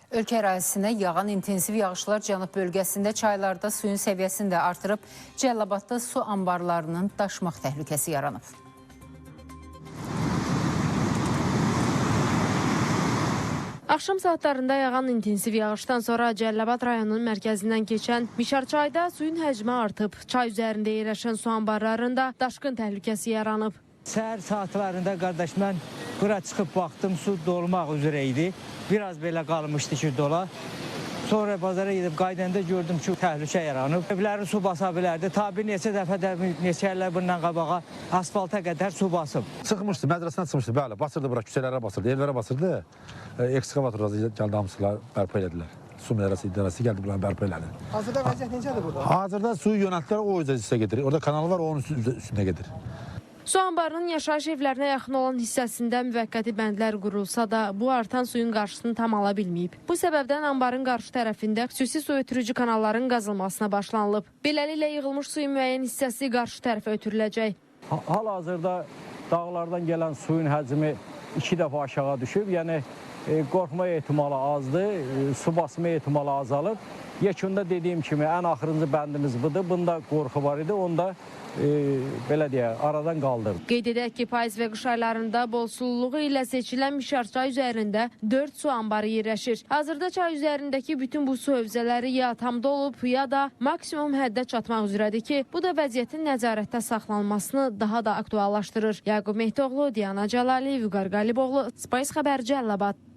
Ölkə ərazisinə yağan intensiv yağışlar cənub bölgəsində çaylarda suyun səviyyəsini də artırıb, Cəlilabadda su anbarlarının daşmaq təhlükəsi yaranıb. Axşam saatlarında yağan intensiv yağışdan sonra Cəlilabad rayonunun mərkəzindən keçən Mişarçayda suyun həcmi artıb. Çay üzərində yerləşən su anbarlarında daşqın təhlükəsi yaranıb. Səhər saatlarında qardaş mən bura çıxıb baxdım, su dolmaq üzrə idi. Biraz belə qalmışdı ki dola. Sonra bazara gedib qaydanda gördüm ki təhlükə yaranıb. Evləri su basa bilərdi. Tabi neçə dəfə də neçə illər bundan qabağa asfalta qədər su basıb. Çıxmışdı, mədrəsədən çıxmışdı, bəli. Basırdı bura, küçələrə basırdı, evlərə basırdı. Ekskavatorlar gəldi, hamısılar bərpa elədilər. Su idarəsi gəldi, bunları bərpa elədi. Hazırda vəziyyət necədir burada? Hazırda suyu yönəltdilər o üzə gedir. Orada kanal var, onun üstünə gedir. Su anbarının yaşayış evlərinə yaxın olan hissəsində müvəqqəti bəndlər qurulsa da, bu artan suyun qarşısını tam ala bilməyib. Bu səbəbdən anbarın qarşı tərəfində xüsusi su ötürücü kanalların qazılmasına başlanılıb. Beləliklə yığılmış suyun müəyyən hissəsi qarşı tərəfə ötürüləcək. Hal-hazırda dağlardan gələn suyun həcmi 2 dəfə aşağı düşüb. Yəni qorxma ehtimalı azdır, su basma ehtimalı azalıb. Yekunda dediyim kimi ən axırıncı bəndimiz budur. Bunda qorxu var idi, onda belə deyək, aradan qaldırdı. Qeyd edək ki, payız və qış aylarında bol sululuğu ilə seçilən Mişarçay üzərində 4 su anbarı yerləşir. Hazırda çay üzərindəki bütün bu su hövzələri ya tamda olub, ya da maksimum həddə çatmaq üzrədir ki, bu da vəziyyətin nəzarətdə saxlanmasını daha da aktuallaşdırır. Yaqub Mehdioğlu, Diana Cəlali, Vüqar Qaliboğlu, Spice Xəbər, Cəlilabad.